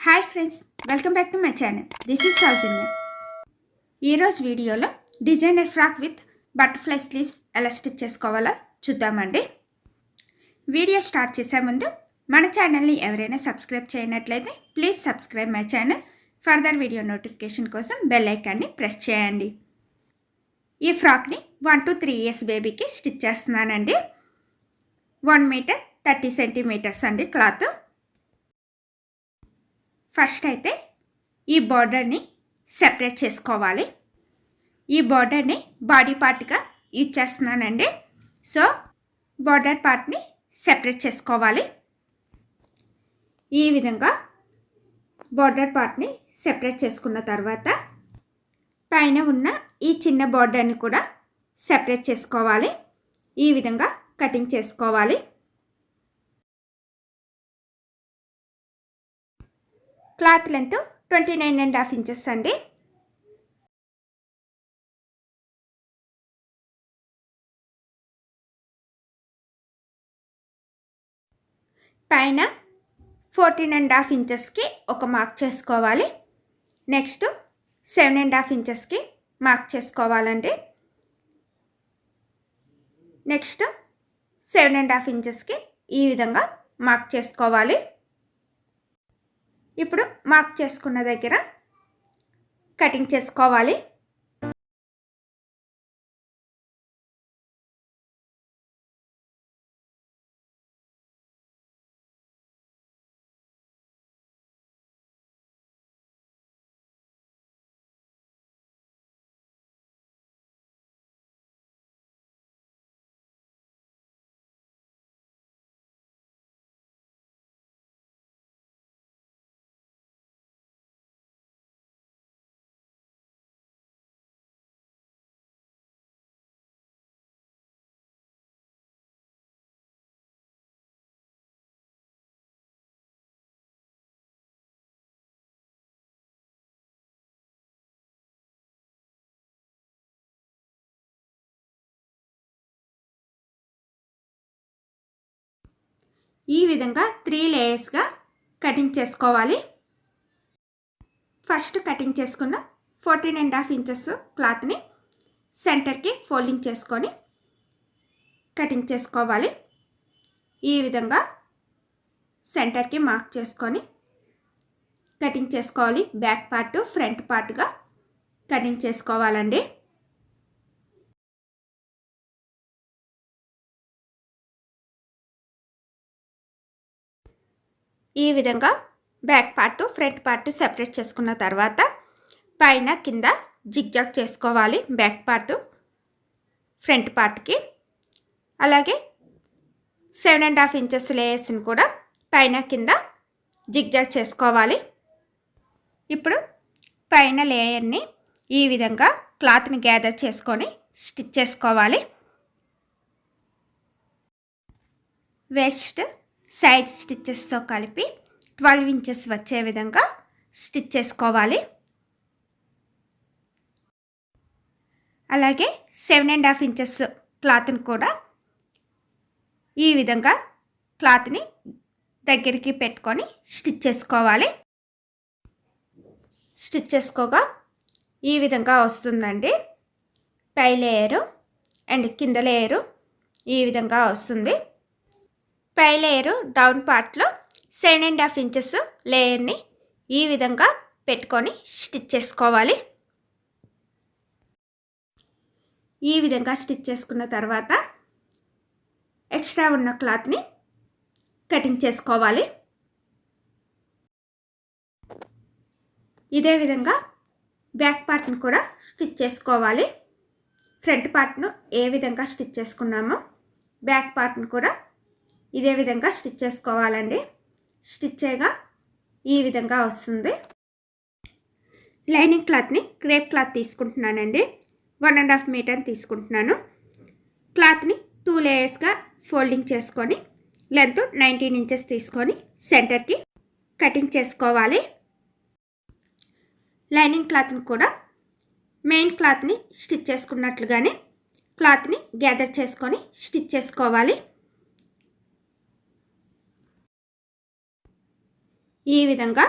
Hi friends, welcome back to my channel. This is Soujanya. ఈరోజు వీడియోలో designer frock with butterfly sleeves ఎలా stitch చేసుకోవాలో చూద్దామండి. వీడియో స్టార్ట్ చేసే ముందు మన ఛానల్ని ఎవరైనా సబ్స్క్రైబ్ చేయనట్లయితే please subscribe my channel. Further video notification కోసం బెల్ ఐకాన్ని ప్రెస్ చేయండి. ఈ ఫ్రాక్ని 1 to 3 years బేబీకి స్టిచ్ చేస్తున్నానండి. 1 meter 30 centimeters అండి క్లాత్. ఫస్ట్ అయితే ఈ బార్డర్ని సెపరేట్ చేసుకోవాలి. ఈ బార్డర్ని బాడీ పార్ట్గా యూజ్ చేస్తున్నానండి. సో బార్డర్ పార్ట్ని సెపరేట్ చేసుకోవాలి. ఈ విధంగా బార్డర్ పార్ట్ని సెపరేట్ చేసుకున్న తర్వాత పైన ఉన్న ఈ చిన్న బార్డర్ని కూడా సెపరేట్ చేసుకోవాలి. ఈ విధంగా కటింగ్ చేసుకోవాలి. క్లాత్ లెంత్ 29.5 inches అండి. పైన 14.5 inchesకి ఒక మార్క్ చేసుకోవాలి. నెక్స్ట్ 7.5 inchesకి మార్క్ చేసుకోవాలండి. నెక్స్ట్ 7.5 inchesకి ఈ విధంగా మార్క్ చేసుకోవాలి. ఇప్పుడు మార్క్ చేసుకున్న దగ్గర కటింగ్ చేసుకోవాలి. ఈ విధంగా 3 లేయర్స్గా కటింగ్ చేసుకోవాలి. ఫస్ట్ కటింగ్ చేసుకున్న 14.5 inches క్లాత్ని సెంటర్కి ఫోల్డింగ్ చేసుకొని కటింగ్ చేసుకోవాలి. ఈ విధంగా సెంటర్కి మార్క్ చేసుకొని కటింగ్ చేసుకోవాలి. బ్యాక్ పార్ట్ ఫ్రంట్ పార్ట్గా కటింగ్ చేసుకోవాలండి. ఈ విధంగా back part front part separate చేసుకున్న తర్వాత పైన కింద జిగ్జాగ్ చేసుకోవాలి. బ్యాక్ పార్ట్ ఫ్రంట్ పార్ట్కి అలాగే 7.5 inches లేయర్స్ని కూడా పైన కింద జిగ్జాగ్ చేసుకోవాలి. ఇప్పుడు పైన లేయర్ని ఈ విధంగా క్లాత్ని గ్యాదర్ చేసుకొని స్టిచ్ చేసుకోవాలి. వేస్ట్ సైడ్ స్టిచ్చెస్తో కలిపి 12 inches వచ్చే విధంగా స్టిచ్ చేసుకోవాలి. అలాగే 7.5 inches క్లాత్ని కూడా ఈ విధంగా క్లాత్ని దగ్గరికి పెట్టుకొని స్టిచ్ చేసుకోవాలి. స్టిచ్ చేసుకోగా ఈ విధంగా వస్తుందండి. పై లేయరు అండ్ కింద లేయరు ఈ విధంగా వస్తుంది. పై లేయరు డౌన్ పార్ట్లో 7.5 inches లేయర్ని ఈ విధంగా పెట్టుకొని స్టిచ్ చేసుకోవాలి. ఈ విధంగా స్టిచ్ చేసుకున్న తర్వాత ఎక్స్ట్రా ఉన్న క్లాత్ని కటింగ్ చేసుకోవాలి. ఇదే విధంగా బ్యాక్ పార్ట్ని కూడా స్టిచ్ చేసుకోవాలి. ఫ్రంట్ పార్ట్ను ఏ విధంగా స్టిచ్ చేసుకున్నామో బ్యాక్ పార్ట్ని కూడా ఇదే విధంగా స్టిచ్ చేసుకోవాలండి. స్టిచ్ చేయగా ఈ విధంగా వస్తుంది. లైనింగ్ క్లాత్ని క్రేప్ క్లాత్ తీసుకుంటున్నానండి. 1.5 meter తీసుకుంటున్నాను. క్లాత్ని 2 లేయర్స్గా ఫోల్డింగ్ చేసుకొని లెంత్ 19 inches తీసుకొని సెంటర్కి కటింగ్ చేసుకోవాలి. లైనింగ్ క్లాత్ని కూడా మెయిన్ క్లాత్ని స్టిచ్ చేసుకున్నట్లుగానే క్లాత్ని గ్యాదర్ చేసుకొని స్టిచ్ చేసుకోవాలి. ఈ విధంగా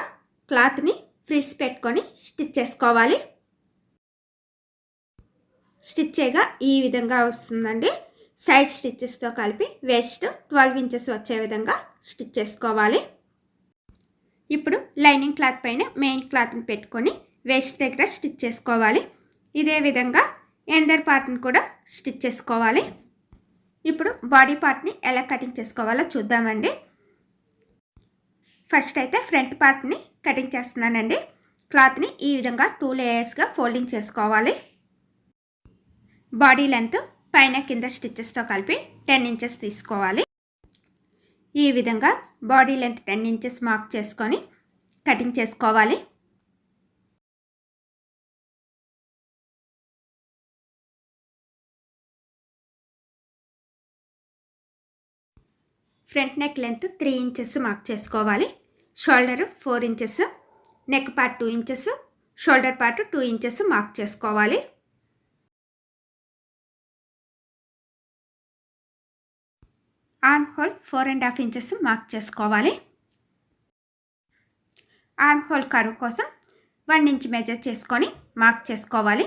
క్లాత్ని ఫ్రిల్స్ పెట్టుకొని స్టిచ్ చేసుకోవాలి. స్టిచ్ చేయగా ఈ విధంగా వస్తుందండి. సైడ్ స్టిచ్చెస్తో కలిపి వేస్ట్ 12 ఇంచెస్ వచ్చే విధంగా స్టిచ్ చేసుకోవాలి. ఇప్పుడు లైనింగ్ క్లాత్ పైన మెయిన్ క్లాత్ని పెట్టుకొని వేస్ట్ దగ్గర స్టిచ్ చేసుకోవాలి. ఇదే విధంగా ఎండర్ పార్ట్ని కూడా స్టిచ్ చేసుకోవాలి. ఇప్పుడు బాడీ పార్ట్ని ఎలా కటింగ్ చేసుకోవాలో చూద్దామండి. ఫస్ట్ అయితే ఫ్రంట్ పార్ట్ని కటింగ్ చేస్తున్నానండి. క్లాత్ని ఈ విధంగా 2 లేయర్స్గా ఫోల్డింగ్ చేసుకోవాలి. బాడీ లెంత్ పైన కింద స్టిచ్చెస్తో కలిపి 10 ఇంచెస్ తీసుకోవాలి. ఈ విధంగా బాడీ లెంత్ 10 ఇంచెస్ మార్క్ చేసుకొని కటింగ్ చేసుకోవాలి. Front neck length 3 inches mark చేసుకోవాలి. Shoulder 4 inches, neck part 2 inches, shoulder part 2 inches mark చేసుకోవాలి. ఆర్మ్ హోల్ 4.5 ఇంచెస్ మార్క్ చేసుకోవాలి. ఆర్మ్ హోల్ కర్వ్ కోసం 1 ఇంచ్ మెజర్ చేసుకొని మార్క్ చేసుకోవాలి.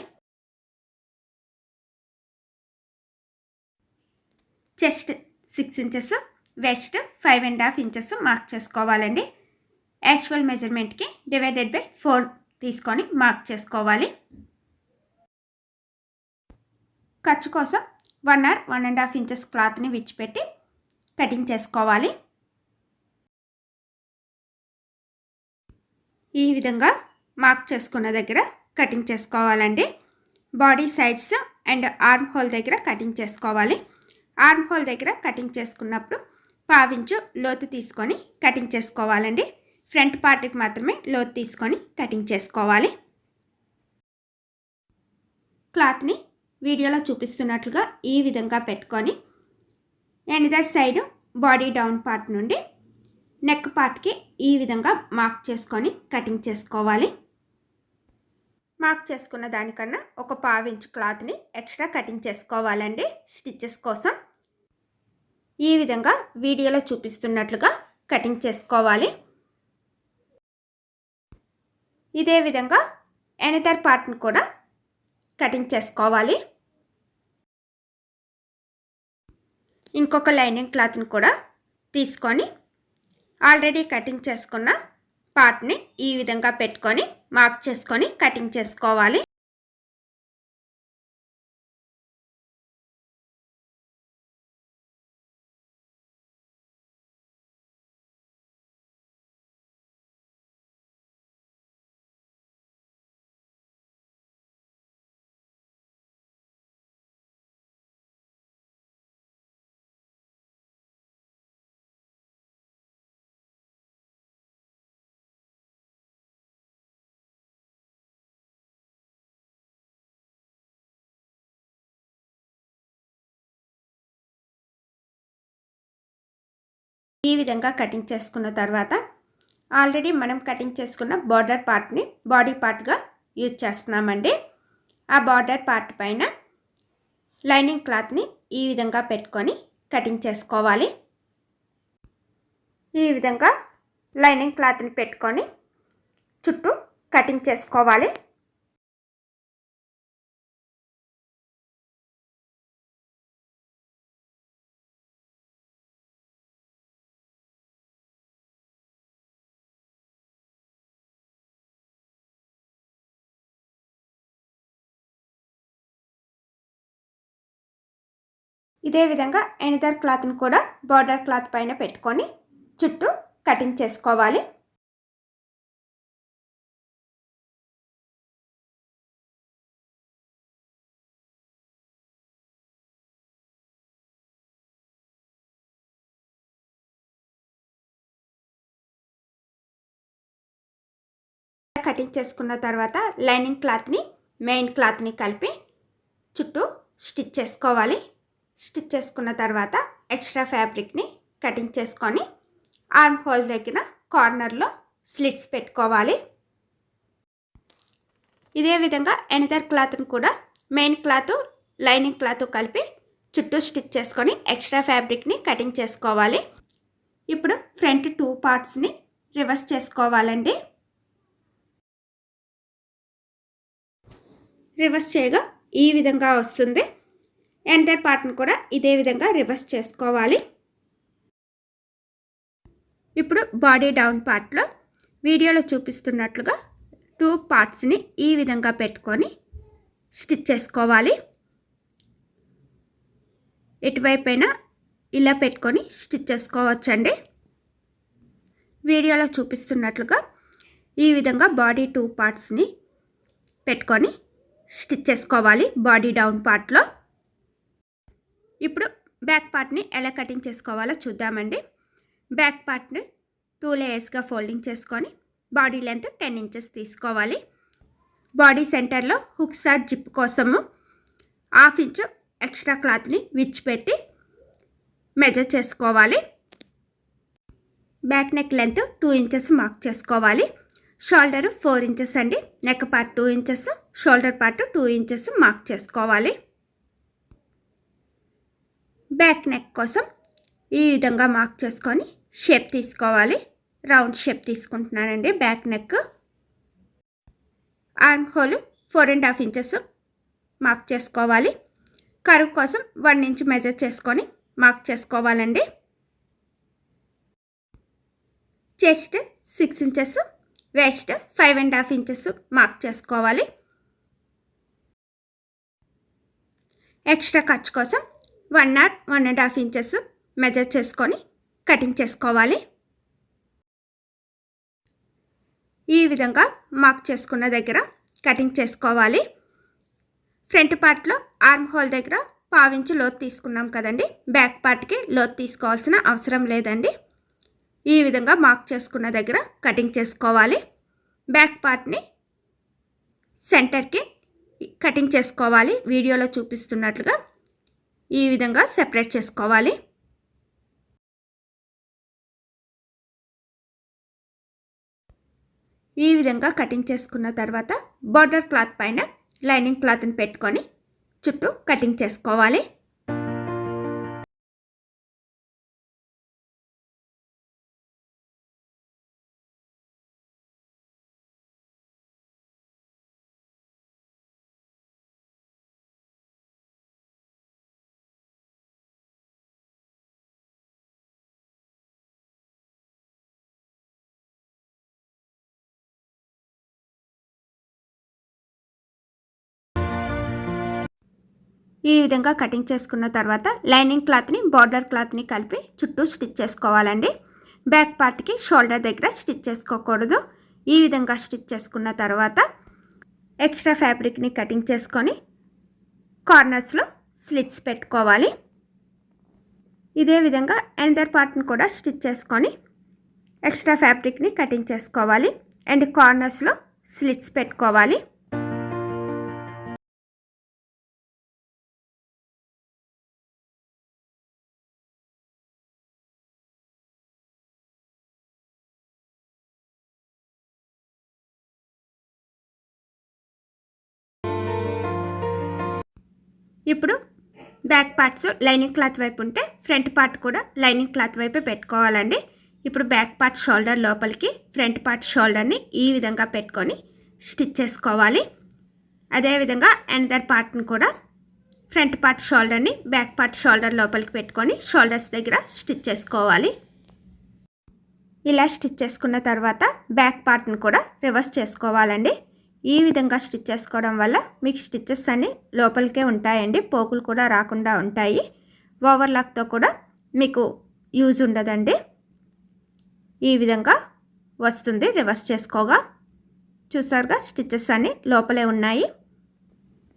Chest 6 inches, waist 5.5 inches mark చేసుకోవాలండి. Actual మెజర్మెంట్కి divided by 4 తీసుకొని mark చేసుకోవాలి. ఖర్చు కోసం 1 or 1.5 ఇంచెస్ క్లాత్ని విడిచిపెట్టి కటింగ్ చేసుకోవాలి. ఈ విధంగా మార్క్ చేసుకున్న దగ్గర కటింగ్ చేసుకోవాలండి. Body sides and arm whole దగ్గర కటింగ్ చేసుకోవాలి. ఆర్మ్ హోల్ దగ్గర కటింగ్ చేసుకున్నప్పుడు 1/2 ఇంచు లోతు తీసుకొని కటింగ్ చేసుకోవాలండి. ఫ్రంట్ పార్ట్కి మాత్రమే లోతు తీసుకొని కటింగ్ చేసుకోవాలి. క్లాత్ని వీడియోలో చూపిస్తున్నట్లుగా ఈ విధంగా పెట్టుకొని another side body down part నుండి నెక్ పార్ట్కి ఈ విధంగా మార్క్ చేసుకొని కటింగ్ చేసుకోవాలి. మార్క్ చేసుకున్న దానికన్నా ఒక 1/2 ఇంచు క్లాత్ని ఎక్స్ట్రా కటింగ్ చేసుకోవాలండి స్టిచ్చెస్ కోసం. ఈ విధంగా వీడియోలో చూపిస్తున్నట్లుగా కటింగ్ చేసుకోవాలి. ఇదే విధంగా ఎనదర్ పార్ట్ని కూడా కటింగ్ చేసుకోవాలి. ఇంకొక లైనింగ్ క్లాత్ని కూడా తీసుకొని ఆల్రెడీ కటింగ్ చేసుకున్న పార్ట్ని ఈ విధంగా పెట్టుకొని మార్క్ చేసుకొని కటింగ్ చేసుకోవాలి. ఈ విధంగా కటింగ్ చేసుకున్న తర్వాత ఆల్రెడీ మనం కటింగ్ చేసుకున్న బార్డర్ పార్ట్ని బాడీ పార్ట్గా యూజ్ చేస్తున్నామండి. ఆ బార్డర్ పార్ట్ పైన లైనింగ్ క్లాత్ని ఈ విధంగా పెట్టుకొని కటింగ్ చేసుకోవాలి. ఈ విధంగా లైనింగ్ క్లాత్ని పెట్టుకొని చుట్టూ కటింగ్ చేసుకోవాలి. ఇదే విధంగా ఎనదర్ క్లాత్ని కూడా బార్డర్ క్లాత్ పైన పెట్టుకొని చుట్టూ కటింగ్ చేసుకోవాలి. కటింగ్ చేసుకున్న తర్వాత లైనింగ్ క్లాత్ని మెయిన్ క్లాత్ని కలిపి చుట్టూ స్టిచ్ చేసుకోవాలి. స్టిచ్ చేసుకున్న తర్వాత ఎక్స్ట్రా ఫ్యాబ్రిక్ని కటింగ్ చేసుకొని ఆర్మ్ హోల్ దగ్గర కార్నర్లో స్లిట్స్ పెట్టుకోవాలి. ఇదే విధంగా ఎనదర్ క్లాత్ని కూడా మెయిన్ క్లాత్ లైనింగ్ క్లాత్ కలిపి చుట్టూ స్టిచ్ చేసుకొని ఎక్స్ట్రా ఫ్యాబ్రిక్ని కటింగ్ చేసుకోవాలి. ఇప్పుడు ఫ్రంట్ 2 పార్ట్స్ని రివర్స్ చేసుకోవాలండి. రివర్స్ చేయగా ఈ విధంగా వస్తుంది. ఎంటర్ పార్ట్ని కూడా ఇదే విధంగా రివర్స్ చేసుకోవాలి. ఇప్పుడు బాడీ డౌన్ పార్ట్లో వీడియోలో చూపిస్తున్నట్లుగా 2 పార్ట్స్ని ఈ విధంగా పెట్టుకొని స్టిచ్ చేసుకోవాలి. ఎటువైపైనా ఇలా పెట్టుకొని స్టిచ్ చేసుకోవచ్చండి. వీడియోలో చూపిస్తున్నట్లుగా ఈ విధంగా బాడీ 2 పార్ట్స్ని పెట్టుకొని స్టిచ్ చేసుకోవాలి బాడీ డౌన్ పార్ట్లో. ఇప్పుడు బ్యాక్ పార్ట్ని ఎలా కటింగ్ చేసుకోవాలో చూద్దామండి. బ్యాక్ పార్ట్ని 2 లేయర్స్గా ఫోల్డింగ్ చేసుకొని బాడీ లెంత్ 10 ఇంచెస్ తీసుకోవాలి. బాడీ సెంటర్లో హుక్స్ ఆర్ జిప్ కోసము 1/2 ఇంచు ఎక్స్ట్రా క్లాత్ని విడిచిపెట్టి మెజర్ చేసుకోవాలి. Back neck length 2 inches mark చేసుకోవాలి. షోల్డర్ 4 ఇంచెస్ అండి. Neck part 2 inches, shoulder part 2 inches mark చేసుకోవాలి. బ్యాక్ నెక్ కోసం ఈ విధంగా మార్క్ చేసుకొని షేప్ తీసుకోవాలి. రౌండ్ షేప్ తీసుకుంటున్నానండి. Back neck arm hole 4.5 inches mark చేసుకోవాలి. కర్వ్ కోసం 1 ఇంచ్ మెజర్ చేసుకొని మార్క్ చేసుకోవాలండి. Chest 6 inches, waste 5.5 inches mark చేసుకోవాలి. ఎక్స్ట్రా ఖర్చు కోసం 1 or 1.5 ఇంచెస్ మెజర్ చేసుకొని కటింగ్ చేసుకోవాలి. ఈ విధంగా మార్క్ చేసుకున్న దగ్గర కటింగ్ చేసుకోవాలి. ఫ్రంట్ పార్ట్లో ఆర్మ్ హోల్ దగ్గర 1/2 ఇంచు లోతు తీసుకున్నాం కదండి. బ్యాక్ పార్ట్కి లోతు తీసుకోవాల్సిన అవసరం లేదండి. ఈ విధంగా మార్క్ చేసుకున్న దగ్గర కటింగ్ చేసుకోవాలి. బ్యాక్ పార్ట్ని సెంటర్కి కటింగ్ చేసుకోవాలి. వీడియోలో చూపిస్తున్నట్లుగా ఈ విధంగా సెపరేట్ చేసుకోవాలి. ఈ విధంగా కటింగ్ చేసుకున్న తర్వాత బార్డర్ క్లాత్ పైన లైనింగ్ క్లాత్ని పెట్టుకొని చుట్టూ కటింగ్ చేసుకోవాలి. ఈ విధంగా కటింగ్ చేసుకున్న తర్వాత లైనింగ్ క్లాత్ని బార్డర్ క్లాత్ని కలిపి చుట్టూ స్టిచ్ చేసుకోవాలండి. బ్యాక్ పార్ట్కి షోల్డర్ దగ్గర స్టిచ్ చేసుకోకూడదు. ఈ విధంగా స్టిచ్ చేసుకున్న తర్వాత ఎక్స్ట్రా ఫ్యాబ్రిక్ని కటింగ్ చేసుకొని కార్నర్స్లో స్లిట్స్ పెట్టుకోవాలి. ఇదే విధంగా ఎండర్ పార్ట్ని కూడా స్టిచ్ చేసుకొని ఎక్స్ట్రా ఫ్యాబ్రిక్ని కటింగ్ చేసుకోవాలి అండ్ కార్నర్స్లో స్లిట్స్ పెట్టుకోవాలి. ఇప్పుడు బ్యాక్ పార్ట్స్ లైనింగ్ క్లాత్ వైపు ఉంటే ఫ్రంట్ పార్ట్ కూడా లైనింగ్ క్లాత్ వైపే పెట్టుకోవాలండి. ఇప్పుడు బ్యాక్ పార్ట్ షోల్డర్ లోపలికి ఫ్రంట్ పార్ట్ షోల్డర్ని ఈ విధంగా పెట్టుకొని స్టిచ్ చేసుకోవాలి. అదేవిధంగా ఎనదర్ పార్ట్ని కూడా ఫ్రంట్ పార్ట్ షోల్డర్ని బ్యాక్ పార్ట్ షోల్డర్ లోపలికి పెట్టుకొని షోల్డర్స్ దగ్గర స్టిచ్ చేసుకోవాలి. ఇలా స్టిచ్ చేసుకున్న తర్వాత బ్యాక్ పార్ట్ని కూడా రివర్స్ చేసుకోవాలండి. ఈ విధంగా స్టిచ్ చేసుకోవడం వల్ల మీకు స్టిచ్చెస్ అన్నీ లోపలికే ఉంటాయండి. పోకులు కూడా రాకుండా ఉంటాయి. ఓవర్లాక్తో కూడా మీకు యూజ్ ఉండదండి. ఈ విధంగా వస్తుంది రివర్స్ చేసుకోగా. చూసారుగా స్టిచ్చెస్ అన్నీ లోపలే ఉన్నాయి.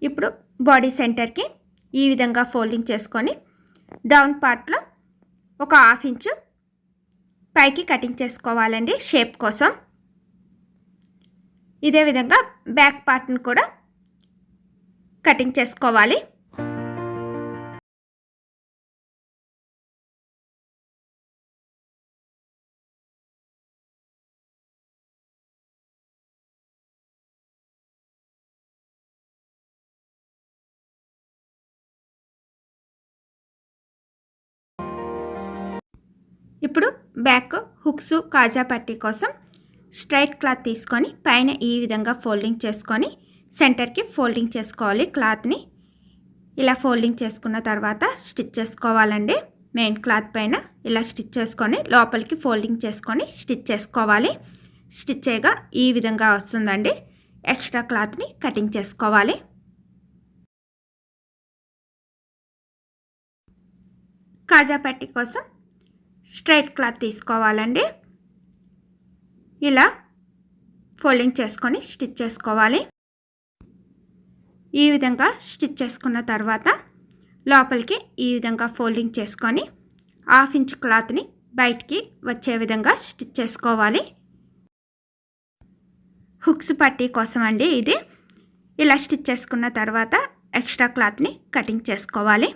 ఇప్పుడు బాడీ సెంటర్కి ఈ విధంగా ఫోల్డింగ్ చేసుకొని డౌన్ పార్ట్లో ఒక 1/2 ఇంచు పైకి కటింగ్ చేసుకోవాలండి షేప్ కోసం. ఇదే విధంగా బ్యాక్ పార్ట్ని కూడా కటింగ్ చేసుకోవాలి. ఇప్పుడు బ్యాక్ హుక్స్ కాజా పట్టీ కోసం స్ట్రైట్ క్లాత్ తీసుకొని పైన ఈ విధంగా ఫోల్డింగ్ చేసుకొని సెంటర్కి ఫోల్డింగ్ చేసుకోవాలి. క్లాత్ని ఇలా ఫోల్డింగ్ చేసుకున్న తర్వాత స్టిచ్ చేసుకోవాలండి. మెయిన్ క్లాత్ పైన ఇలా స్టిచ్ చేసుకొని లోపలికి ఫోల్డింగ్ చేసుకొని స్టిచ్ చేసుకోవాలి. స్టిచ్ చేయగా ఈ విధంగా వస్తుందండి. ఎక్స్ట్రా క్లాత్ని కటింగ్ చేసుకోవాలి. కాజా పట్టీ కోసం స్ట్రైట్ క్లాత్ తీసుకోవాలండి. ఇలా ఫోల్డింగ్ చేసుకొని స్టిచ్ చేసుకోవాలి. ఈ విధంగా స్టిచ్ చేసుకున్న తర్వాత లోపలికి ఈ విధంగా ఫోల్డింగ్ చేసుకొని 1/2 ఇంచ్ క్లాత్ని బయటికి వచ్చే విధంగా స్టిచ్ చేసుకోవాలి. హుక్స్ పట్టీ కోసం అండి ఇది. ఇలా స్టిచ్ చేసుకున్న తర్వాత ఎక్స్ట్రా క్లాత్ని కటింగ్ చేసుకోవాలి.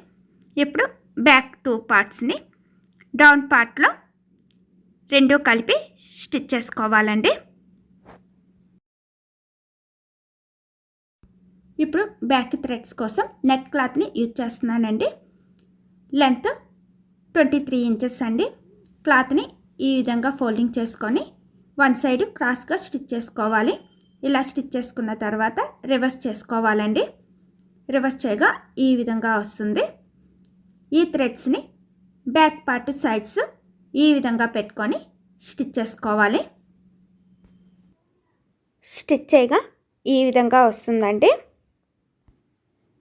ఇప్పుడు బ్యాక్ 2 పార్ట్స్ని డౌన్ పార్ట్లో 2 కలిపి స్టిచ్ చేసుకోవాలండి. ఇప్పుడు బ్యాక్ థ్రెడ్స్ కోసం నెట్ క్లాత్ని యూజ్ చేస్తున్నానండి. లెంత్ 23 ఇంచెస్ అండి. క్లాత్ని ఈ విధంగా ఫోల్డింగ్ చేసుకొని వన్ సైడ్ క్రాస్గా స్టిచ్ చేసుకోవాలి. ఇలా స్టిచ్ చేసుకున్న తర్వాత రివర్స్ చేసుకోవాలండి. రివర్స్ చేయగా ఈ విధంగా వస్తుంది. ఈ థ్రెడ్స్ని బ్యాక్ పార్ట్ సైడ్స్ ఈ విధంగా పెట్టుకొని స్టిచ్ చేసుకోవాలి. స్టిచ్ చేయగా ఈ విధంగా వస్తుందండి.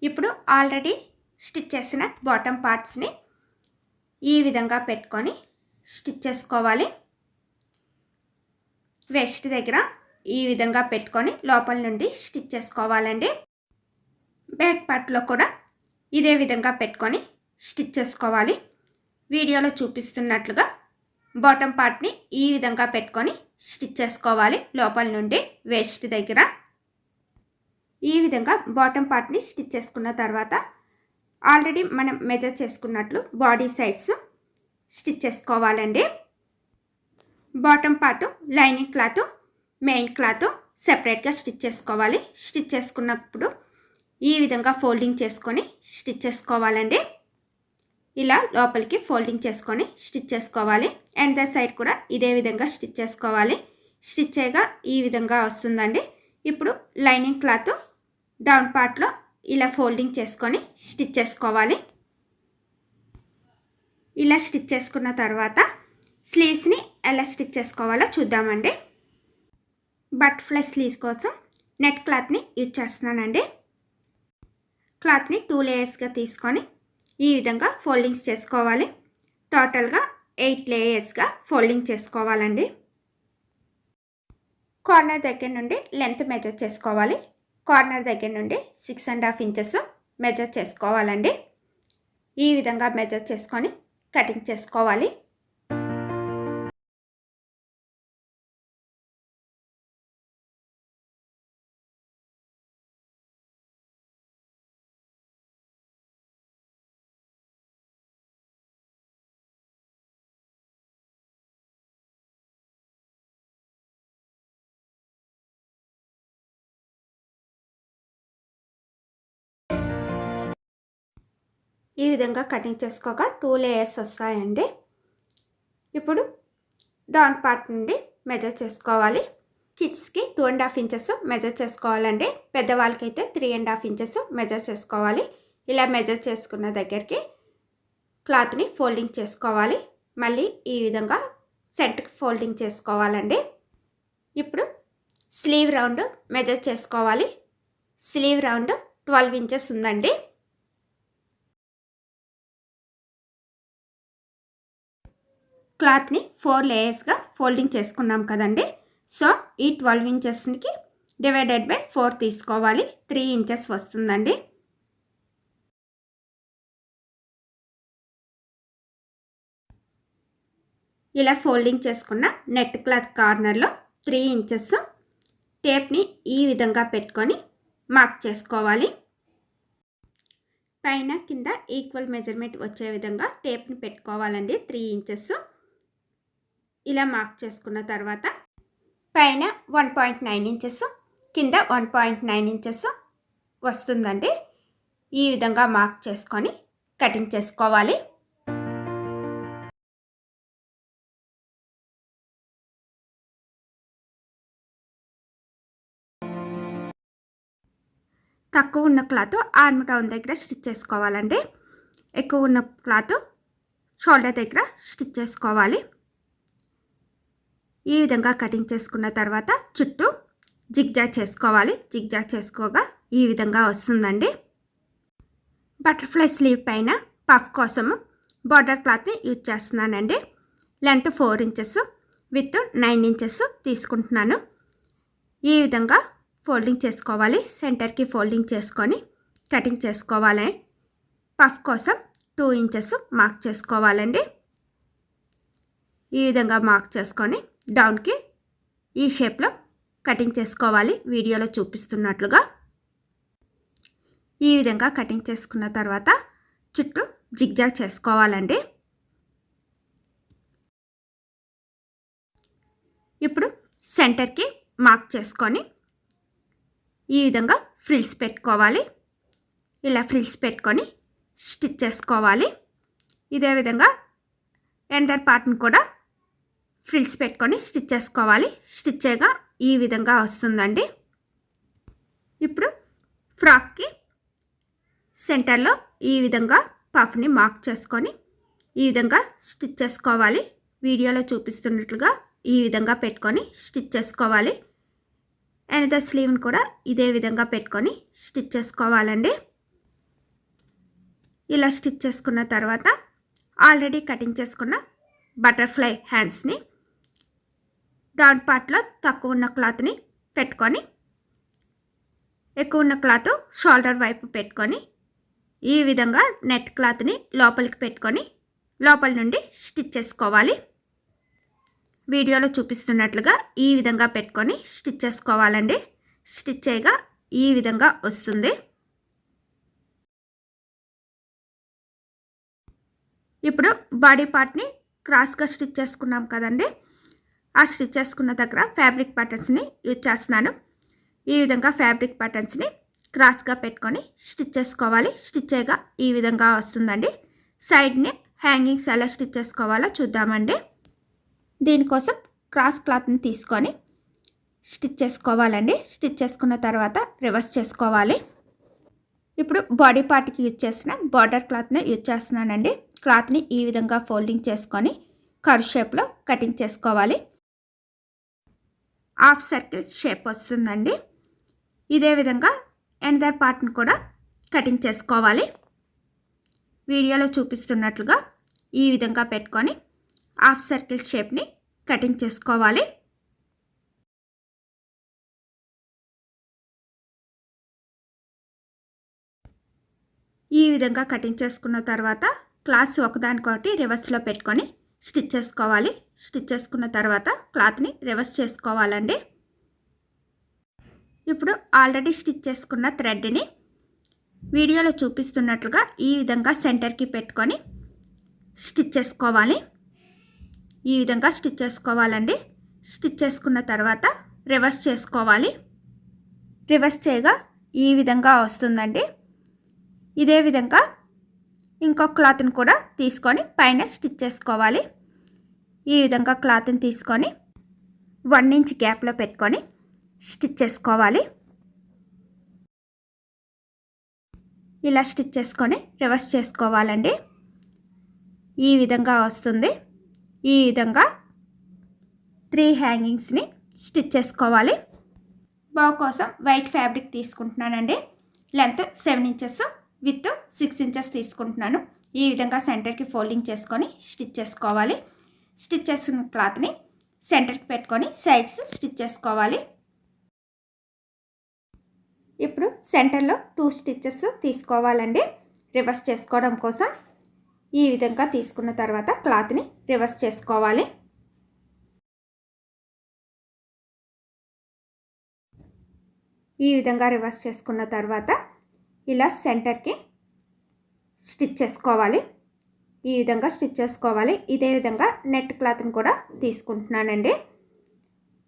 ఇప్పుడు ఆల్రెడీ స్టిచ్ చేసిన బాటమ్ పార్ట్స్ని ఈ విధంగా పెట్టుకొని స్టిచ్ చేసుకోవాలి. వెస్ట్ దగ్గర ఈ విధంగా పెట్టుకొని లోపల నుండి స్టిచ్ చేసుకోవాలండి. బ్యాక్ పార్ట్లో కూడా ఇదే విధంగా పెట్టుకొని స్టిచ్ చేసుకోవాలి. వీడియోలో చూపిస్తున్నట్లుగా బాటమ్ పార్ట్ని ఈ విధంగా పెట్టుకొని స్టిచ్ చేసుకోవాలి. లోపల నుండి వెస్ట్ దగ్గర ఈ విధంగా బాటమ్ పార్ట్ని స్టిచ్ చేసుకున్న తర్వాత ఆల్రెడీ మనం మెజర్ చేసుకున్నట్లు బాడీ సైడ్స్ స్టిచ్ చేసుకోవాలండి. Bottom part lining cloth main cloth సెపరేట్గా స్టిచ్ చేసుకోవాలి. స్టిచ్ చేసుకున్నప్పుడు ఈ విధంగా ఫోల్డింగ్ చేసుకొని స్టిచ్ చేసుకోవాలండి. ఇలా లోపలికి ఫోల్డింగ్ చేసుకొని స్టిచ్ చేసుకోవాలి. అండ్ ద సైడ్ కూడా ఇదే విధంగా స్టిచ్ చేసుకోవాలి. స్టిచ్ చేయగా ఈ విధంగా వస్తుందండి. ఇప్పుడు లైనింగ్ క్లాత్ డౌన్ పార్ట్లో ఇలా ఫోల్డింగ్ చేసుకొని స్టిచ్ చేసుకోవాలి. ఇలా స్టిచ్ చేసుకున్న తర్వాత స్లీవ్స్ని ఎలా స్టిచ్ చేసుకోవాలో చూద్దామండి. బటర్ఫ్లై స్లీవ్స్ కోసం నెట్ క్లాత్ని యూజ్ చేస్తున్నానండి. క్లాత్ని 2 లేయర్స్గా తీసుకొని ఈ విధంగా ఫోల్డింగ్స్ చేసుకోవాలి. టోటల్గా 8 లేయర్స్గా ఫోల్డింగ్ చేసుకోవాలండి. కార్నర్ దగ్గర నుండి లెంత్ మెజర్ చేసుకోవాలి. కార్నర్ దగ్గర నుండి 6.5 ఇంచెస్ మెజర్ చేసుకోవాలండి. ఈ విధంగా మెజర్ చేసుకొని కటింగ్ చేసుకోవాలి. ఈ విధంగా కటింగ్ చేసుకోగా 2 లేయర్స్ వస్తాయండి. ఇప్పుడు డౌన్ పార్ట్ నుండి మెజర్ చేసుకోవాలి. కిడ్స్కి 2.5 ఇంచెస్ మెజర్ చేసుకోవాలండి. పెద్దవాళ్ళకైతే 3.5 ఇంచెస్ మెజర్ చేసుకోవాలి. ఇలా మెజర్ చేసుకున్న దగ్గరికి క్లాత్ని ఫోల్డింగ్ చేసుకోవాలి. మళ్ళీ ఈ విధంగా సెంటర్కి ఫోల్డింగ్ చేసుకోవాలండి. ఇప్పుడు స్లీవ్ రౌండ్ మెజర్ చేసుకోవాలి. స్లీవ్ రౌండ్ 12 ఇంచెస్ ఉందండి. క్లాత్ని 4 లేయర్స్గా ఫోల్డింగ్ చేసుకున్నాం కదండి. సో ఈ 12 ఇంచెస్కి డివైడెడ్ బై 4 తీసుకోవాలి. 3 ఇంచెస్ వస్తుందండి. ఇలా ఫోల్డింగ్ చేసుకున్న నెట్ క్లాత్ కార్నర్లో 3 ఇంచెస్ టేప్ని ఈ విధంగా పెట్టుకొని మార్క్ చేసుకోవాలి. పైన కింద ఈక్వల్ మెజర్మెంట్ వచ్చే విధంగా టేప్ని పెట్టుకోవాలండి. 3 ఇంచెస్ ఇలా మార్క్ చేసుకున్న తర్వాత పైన 1.9 ఇంచెస్ కింద 1.9 ఇంచెస్ వస్తుందండి. ఈ విధంగా మార్క్ చేసుకొని కటింగ్ చేసుకోవాలి. తక్కువ ఉన్న క్లాత్ ఆర్మ్ డౌన్ దగ్గర స్టిచ్ చేసుకోవాలండి. ఎక్కువ ఉన్న క్లాత్ షోల్డర్ దగ్గర స్టిచ్ చేసుకోవాలి. ఈ విధంగా కటింగ్ చేసుకున్న తర్వాత చుట్టూ జిగ్జాగ్ చేసుకోవాలి. జిగ్జాగ్ చేసుకోగా ఈ విధంగా వస్తుందండి. బటర్ఫ్లై స్లీవ్ పైన పఫ్ కోసం బార్డర్ క్లాత్ని యూజ్ చేస్తున్నానండి. లెంత్ 4 ఇంచెస్ విత్ 9 ఇంచెస్ తీసుకుంటున్నాను. ఈ విధంగా ఫోల్డింగ్ చేసుకోవాలి. సెంటర్కి ఫోల్డింగ్ చేసుకొని కటింగ్ చేసుకోవాలి. పఫ్ కోసం 2 ఇంచెస్ మార్క్ చేసుకోవాలండి. ఈ విధంగా మార్క్ చేసుకొని డౌన్కి ఈ షేప్లో కటింగ్ చేసుకోవాలి. వీడియోలో చూపిస్తున్నట్లుగా ఈ విధంగా కటింగ్ చేసుకున్న తర్వాత చుట్టూ జిగ్జాగ్ చేసుకోవాలండి. ఇప్పుడు సెంటర్కి మార్క్ చేసుకొని ఈ విధంగా ఫ్రిల్స్ పెట్టుకోవాలి. ఇలా ఫ్రిల్స్ పెట్టుకొని స్టిచ్ చేసుకోవాలి. ఇదే విధంగా ఎండర్ పార్ట్ని కూడా ఫ్రిల్స్ పెట్టుకొని స్టిచ్ చేసుకోవాలి. స్టిచ్ చేయగా ఈ విధంగా వస్తుందండి. ఇప్పుడు ఫ్రాక్కి సెంటర్లో ఈ విధంగా పఫ్ని మార్క్ చేసుకొని ఈ విధంగా స్టిచ్ చేసుకోవాలి. వీడియోలో చూపిస్తున్నట్లుగా ఈ విధంగా పెట్టుకొని స్టిచ్ చేసుకోవాలి. ఎనదర్ స్లీవ్ని కూడా ఇదే విధంగా పెట్టుకొని స్టిచ్ చేసుకోవాలండి. ఇలా స్టిచ్ చేసుకున్న తర్వాత ఆల్రెడీ కటింగ్ చేసుకున్న బటర్ఫ్లై హ్యాండ్స్ని డౌన్ పార్ట్లో తక్కువ ఉన్న క్లాత్ని పెట్టుకొని ఎక్కువ ఉన్న క్లాత్ షోల్డర్ వైపు పెట్టుకొని ఈ విధంగా నెట్ క్లాత్ని లోపలికి పెట్టుకొని లోపల నుండి స్టిచ్ చేసుకోవాలి. వీడియోలో చూపిస్తున్నట్లుగా ఈ విధంగా పెట్టుకొని స్టిచ్ చేసుకోవాలండి. స్టిచ్ చేయగా ఈ విధంగా వస్తుంది. ఇప్పుడు బాడీ పార్ట్ని క్రాస్గా స్టిచ్ చేసుకున్నాం కదండి. ఆ స్టిచ్ చేసుకున్న దగ్గర ఫ్యాబ్రిక్ బటన్స్ని యూజ్ చేస్తున్నాను. ఈ విధంగా ఫ్యాబ్రిక్ బటన్స్ని క్రాస్గా పెట్టుకొని స్టిచ్ చేసుకోవాలి. స్టిచ్ చేయగా ఈ విధంగా వస్తుందండి. సైడ్ని హ్యాంగింగ్స్ ఎలా స్టిచ్ చేసుకోవాలో చూద్దామండి. దీనికోసం క్రాస్ క్లాత్ని తీసుకొని స్టిచ్ చేసుకోవాలండి. స్టిచ్ చేసుకున్న తర్వాత రివర్స్ చేసుకోవాలి. ఇప్పుడు బాడీ పార్ట్కి యూజ్ చేసిన బార్డర్ క్లాత్ని యూజ్ చేస్తున్నానండి. క్లాత్ని ఈ విధంగా ఫోల్డింగ్ చేసుకొని కర్వ్ షేప్లో కటింగ్ చేసుకోవాలి. హాఫ్ సర్కిల్ షేప్ వస్తుందండి. ఇదే విధంగా ఎనదర్ పార్ట్ని కూడా కటింగ్ చేసుకోవాలి. వీడియోలో చూపిస్తున్నట్లుగా ఈ విధంగా పెట్టుకొని హాఫ్ సర్కిల్ షేప్ని కటింగ్ చేసుకోవాలి. ఈ విధంగా కటింగ్ చేసుకున్న తర్వాత క్లాత్స్ ఒకదానికొకటి రివర్స్లో పెట్టుకొని స్టిచ్ చేసుకోవాలి. స్టిచ్ చేసుకున్న తర్వాత క్లాత్ని రివర్స్ చేసుకోవాలండి. ఇప్పుడు ఆల్రెడీ స్టిచ్ చేసుకున్న థ్రెడ్ని వీడియోలో చూపిస్తున్నట్లుగా ఈ విధంగా సెంటర్కి పెట్టుకొని స్టిచ్ చేసుకోవాలి. ఈ విధంగా స్టిచ్ చేసుకోవాలండి. స్టిచ్ చేసుకున్న తర్వాత రివర్స్ చేసుకోవాలి. రివర్స్ చేయగా ఈ విధంగా వస్తుందండి. ఇదే విధంగా ఇంకొక క్లాత్ని కూడా తీసుకొని పైన స్టిచ్ చేసుకోవాలి. ఈ విధంగా క్లాత్ని తీసుకొని 1 ఇంచ్ గ్యాప్లో పెట్టుకొని స్టిచ్ చేసుకోవాలి. ఇలా స్టిచ్ చేసుకొని రివర్స్ చేసుకోవాలండి. ఈ విధంగా వస్తుంది. ఈ విధంగా 3 హ్యాంగింగ్స్ని స్టిచ్ చేసుకోవాలి. బావ్ కోసం వైట్ ఫ్యాబ్రిక్ తీసుకుంటున్నానండి. లెంత్ 7 ఇంచెస్ విత్ 6 ఇంచెస్ తీసుకుంటున్నాను. ఈ విధంగా సెంటర్కి ఫోల్డింగ్ చేసుకొని స్టిచ్ చేసుకోవాలి. స్టిచ్ చేసిన క్లాత్ని సెంటర్కి పెట్టుకొని సైడ్స్ స్టిచ్ చేసుకోవాలి. ఇప్పుడు సెంటర్లో 2 స్టిచెస్ తీసుకోవాలండి రివర్స్ చేసుకోవడం కోసం. ఈ విధంగా తీసుకున్న తర్వాత క్లాత్ని రివర్స్ చేసుకోవాలి. ఈ విధంగా రివర్స్ చేసుకున్న తర్వాత ఇలా సెంటర్కి స్టిచ్ చేసుకోవాలి. ఈ విధంగా స్టిచ్ చేసుకోవాలి. ఇదే విధంగా నెట్ క్లాత్ని కూడా తీసుకుంటున్నానండి.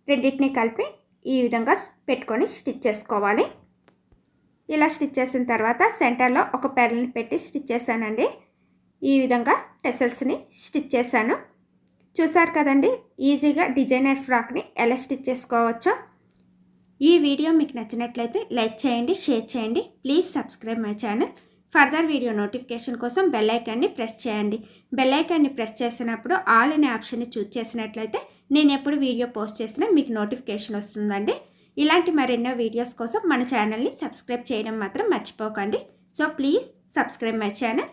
రెండింటిని కలిపి ఈ విధంగా పెట్టుకొని స్టిచ్ చేసుకోవాలి. ఇలా స్టిచ్ చేసిన తర్వాత సెంటర్లో ఒక పెరల్ని పెట్టి స్టిచ్ చేశానండి. ఈ విధంగా టెసల్స్ని స్టిచ్ చేశాను. చూసారు కదండి ఈజీగా డిజైనర్ ఫ్రాక్ని ఎలా స్టిచ్ చేసుకోవచ్చో. ఈ వీడియో మీకు నచ్చినట్లయితే లైక్ చేయండి, షేర్ చేయండి. Please subscribe my channel. Further video notification కోసం బెల్ ఐకాన్ని ప్రెస్ చేయండి. బెల్ ఐకాన్ని ప్రెస్ చేసినప్పుడు ఆల్ అనే ఆప్షన్ని చూస్ చేసినట్లయితే నేను ఎప్పుడు వీడియో పోస్ట్ చేసినా మీకు నోటిఫికేషన్ వస్తుందండి. ఇలాంటి మరెన్నో వీడియోస్ కోసం మన ఛానల్ని సబ్స్క్రైబ్ చేయడం మాత్రం మర్చిపోకండి. So please subscribe my channel.